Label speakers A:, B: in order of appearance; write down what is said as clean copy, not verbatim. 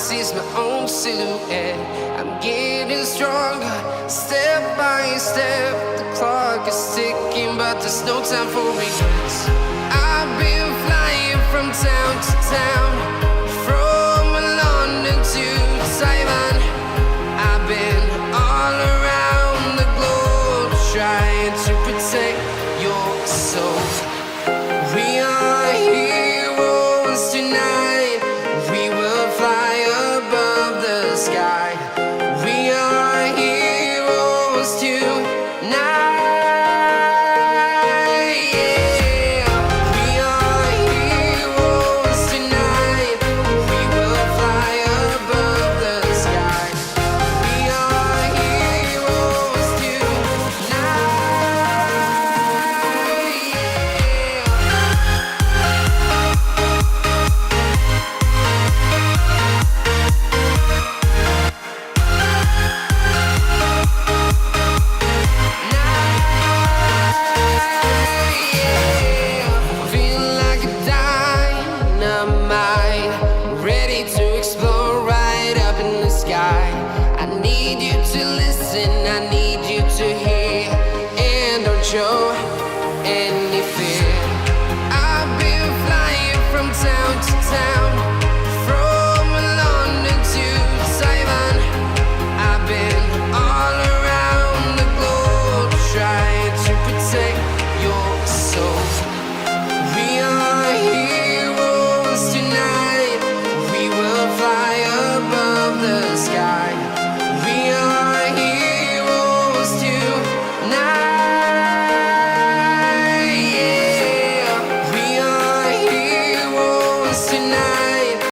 A: sees my own silhouette. I'm getting stronger, step by step. The clock is ticking, but there's no time for regrets. I've been flying from town to town, from London to Taiwan. I've been all around the globe, trying to protect your soul. We are heroes tonight. We will fly above the sky. We are heroes tonight. Yeah. We are heroes tonight. We will fly above the sky. We are heroes tonight. Feel like a dynamite, ready to explore right up in the sky. I need you to listen, I need you to hear, and don't show